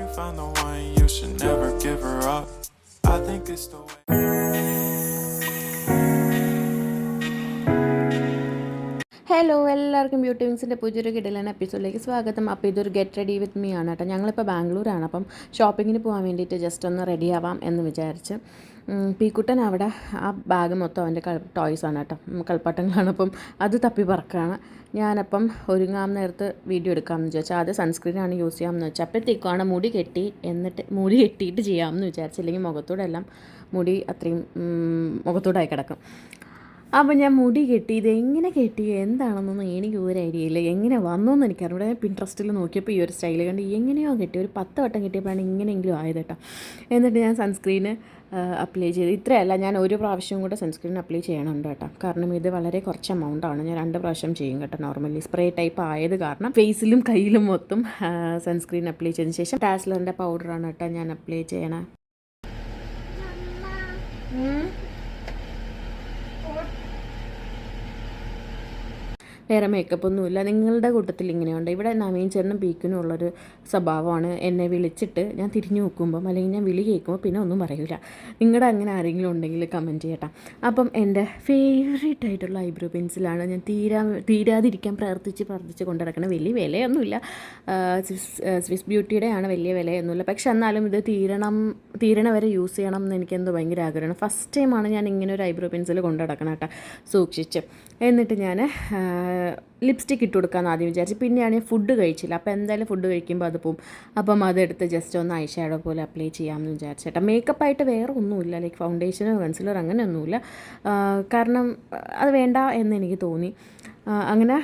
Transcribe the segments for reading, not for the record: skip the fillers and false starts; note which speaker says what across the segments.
Speaker 1: you find the one, you should never give her up. I think it's the way.
Speaker 2: Hello എല്ലാവർക്കും beauty വിങ്സിൻ്റെ പുതിയൊരു കിടലൻ എപ്പിസോഡിലേക്ക് സ്വാഗതം. അപ്പോൾ ഇതൊരു ഗെറ്റ് റെഡി വിത്ത് മീ ആണ് കേട്ടോ. ഞങ്ങളിപ്പോൾ ബാംഗ്ലൂരാണ്. അപ്പം ഷോപ്പിങ്ങിന് പോകാൻ വേണ്ടിയിട്ട് ജസ്റ്റ് ഒന്ന് റെഡി ആവാം എന്ന് വിചാരിച്ച്. പീക്കുട്ടൻ അവിടെ ആ ബാഗ് മൊത്തം അവൻ്റെ ടോയ്സാണ് കേട്ടോ, കളിപ്പാട്ടങ്ങളാണ്. അപ്പം അത് തപ്പി പറക്കുകയാണ്. ഞാനപ്പം ഒരുങ്ങാൻ നേരത്ത് വീഡിയോ എടുക്കാമെന്ന് വിചാരിച്ചാൽ ആദ്യം സൺസ്ക്രീനാണ് യൂസ് ചെയ്യാമെന്ന് വെച്ചാൽ അപ്പോഴത്തേക്കാണ് മുടി കെട്ടിയിട്ട് ചെയ്യാമെന്ന് വിചാരിച്ചില്ലെങ്കിൽ മുഖത്തൂടെ എല്ലാം മുടി അത്രയും മുഖത്തൂടായി കിടക്കും. അപ്പോൾ ഞാൻ മുടി കെട്ടി, ഇതെങ്ങനെ കെട്ടി എന്താണെന്നൊന്നും എനിക്ക് ഒരു ഐഡിയ ഇല്ല. എങ്ങനെ വന്നോന്ന് എനിക്കറിയാം. ഇവിടെ പിൻട്രസ്റ്റിൽ നോക്കിയപ്പോൾ ഈ ഒരു സ്റ്റൈൽ കണ്ട് എങ്ങനെയോ കെട്ടി, ഒരു 10 വട്ടം കെട്ടിയപ്പോഴാണ് ഇങ്ങനെയെങ്കിലും ആയത് കേട്ടോ. എന്നിട്ട് ഞാൻ സൺസ്ക്രീന് അപ്ലൈ ചെയ്ത്, ഇത്രയല്ല, ഞാൻ ഒരു പ്രാവശ്യം കൂടെ സൺസ്ക്രീൻ അപ്ലൈ ചെയ്യണമുണ്ട് കേട്ടോ. കാരണം ഇത് വളരെ കുറച്ച് എമൗണ്ടാണ്. ഞാൻ 2 പ്രാവശ്യം ചെയ്യും കേട്ടോ. നോർമലി സ്പ്രേ ടൈപ്പ് ആയത് കാരണം ഫേസിലും കയ്യിലും മൊത്തം സൺസ്ക്രീൻ അപ്ലൈ ചെയ്തതിന് ശേഷം ഡാസ്ലറിൻ്റെ പൗഡറാണ് കേട്ടോ ഞാൻ അപ്ലൈ ചെയ്യണേ. വേറെ മേക്കപ്പൊന്നുമില്ല. നിങ്ങളുടെ കൂട്ടത്തിൽ ഇങ്ങനെയുണ്ട്? ഇവിടെ നവീൻ ചേട്ടനും പീക്കിനും ഉള്ളൊരു സ്വഭാവമാണ്, എന്നെ വിളിച്ചിട്ട് ഞാൻ തിരിഞ്ഞു നോക്കുമ്പം അല്ലെങ്കിൽ ഞാൻ വിളി കേൾക്കുമ്പോൾ പിന്നെ ഒന്നും പറയില്ല. നിങ്ങളുടെ അങ്ങനെ ആരെങ്കിലും ഉണ്ടെങ്കിൽ കമൻറ്റ് ചെയ്യട്ടെ. അപ്പം എൻ്റെ ഫേവറേറ്റ് ആയിട്ടുള്ള ഐബ്രോ പെൻസിലാണ്. ഞാൻ തീരാതിരിക്കാൻ പ്രാർത്ഥിച്ച് കൊണ്ടു നടക്കണം. വലിയ വിലയൊന്നുമില്ല, സ്വിസ് ബ്യൂട്ടിയുടെ ആണ്, വലിയ വിലയൊന്നുമില്ല. പക്ഷെ എന്നാലും ഇത് തീരണ വരെ യൂസ് ചെയ്യണം എന്ന് എനിക്കെന്തോ ഭയങ്കര ആഗ്രഹമാണ്. ഫസ്റ്റ് ടൈമാണ് ഞാൻ ഇങ്ങനെ ഒരു ഐബ്രോ പെൻസിൽ കൊണ്ടു നടക്കണം കേട്ടോ, സൂക്ഷിച്ച്. എന്നിട്ട് ഞാൻ ലിപ്സ്റ്റിക്ക് ഇട്ട് കൊടുക്കാമെന്ന് ആദ്യം വിചാരിച്ചു. പിന്നെയാണ് ഞാൻ ഫുഡ് കഴിച്ചില്ല. അപ്പോൾ എന്തായാലും ഫുഡ് കഴിക്കുമ്പോൾ അത് പോവും. അപ്പം അതെടുത്ത് ജസ്റ്റ് ഒന്ന് ഐ ഷാഡോ പോലെ അപ്ലൈ ചെയ്യാമെന്ന് വിചാരിച്ചേട്ടാ. മേക്കപ്പായിട്ട് വേറെ ഒന്നുമില്ല, ലൈക്ക് ഫൗണ്ടേഷനോ കൺസിലർ അങ്ങനെയൊന്നുമില്ല. കാരണം അത് വേണ്ട എന്ന് എനിക്ക് തോന്നി. അങ്ങനെ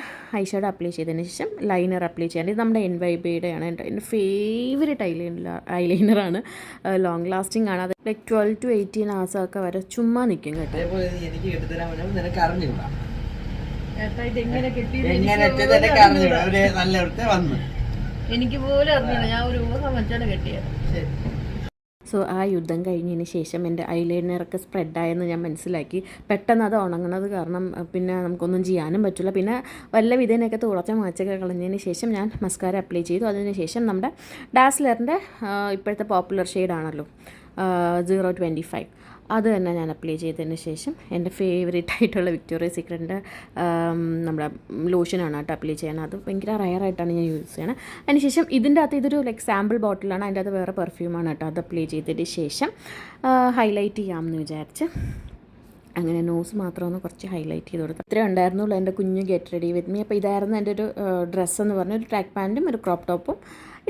Speaker 2: ഐ ഷാഡോ അപ്ലൈ ചെയ്തതിന് ശേഷം ലൈനർ അപ്ലൈ ചെയ്യാൻ. ഇത് നമ്മുടെ NYBയുടെ ആണ്. എൻ്റെ ഫേവറേറ്റ് ഐലൈനറാണ്. ലോങ് ലാസ്റ്റിംഗ് ആണ്. അത് ലൈക്ക് 12 to 18 hours വരെ ചുമ്മാ നിൽക്കും കേട്ടോ.
Speaker 3: എനിക്ക് പോലും അറിഞ്ഞില്ല, ഞാൻ ഒരു ഊഹം വെച്ചാണ് കെട്ടിയത്.
Speaker 2: സോ ആ യുദ്ധം കഴിഞ്ഞതിന് ശേഷം എൻ്റെ ഐലൈനറൊക്കെ സ്പ്രെഡായെന്ന് ഞാൻ മനസ്സിലാക്കി. പെട്ടെന്ന് അത് ഉണങ്ങണത് കാരണം പിന്നെ നമുക്കൊന്നും ചെയ്യാനും പറ്റില്ല. പിന്നെ വല്ല വിധേനൊക്കെ തുളച്ച മാച്ചൊക്കെ കളഞ്ഞതിന് ശേഷം ഞാൻ മസ്കാര അപ്ലൈ ചെയ്തു. അതിന് ശേഷം നമ്മുടെ ഡാസ്ലറിൻ്റെ ഇപ്പോഴത്തെ പോപ്പുലർ ഷെയ്ഡാണല്ലോ 025, അത് തന്നെ ഞാൻ അപ്ലൈ ചെയ്തതിന് ശേഷം എൻ്റെ ഫേവറേറ്റ് ആയിട്ടുള്ള വിക്ടോറിയ സീക്രട്ടിൻ്റെ നമ്മുടെ ലോഷനാണ് കേട്ടോ അപ്ലൈ ചെയ്യണം. അത് ഭയങ്കര റയറായിട്ടാണ് ഞാൻ യൂസ് ചെയ്യണത്. അതിന് ശേഷം ഇതിൻ്റെ അകത്ത് ഇതൊരു ലൈക്ക് സാമ്പിൾ ബോട്ടിലാണ്, അതിൻ്റെ അകത്ത് വേറെ പെർഫ്യൂമാണ് കേട്ടോ. അത് അപ്ലൈ ചെയ്തതിന് ശേഷം ഹൈലൈറ്റ് ചെയ്യാമെന്ന് വിചാരിച്ച് അങ്ങനെ നോസ് മാത്രം ഒന്ന് കുറച്ച് ഹൈലൈറ്റ് ചെയ്ത് കൊടുത്തു. ഇത്രയും ഉണ്ടായിരുന്നുള്ളൂ എൻ്റെ കുഞ്ഞ് ഗെറ്റ് റെഡി വിത്ത് മീ. അപ്പോൾ ഇതായിരുന്നു എൻ്റെ ഒരു ഡ്രസ്സ് എന്ന് പറഞ്ഞ ഒരു ട്രാക്ക് പാൻറ്റും ഒരു ക്രോപ്പ് ടോപ്പും.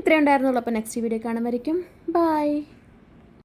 Speaker 2: ഇത്രയും ഉണ്ടായിരുന്നുള്ളൂ. അപ്പോൾ നെക്സ്റ്റ് വീഡിയോ കാണുമ്പോഴേക്കും ബൈ.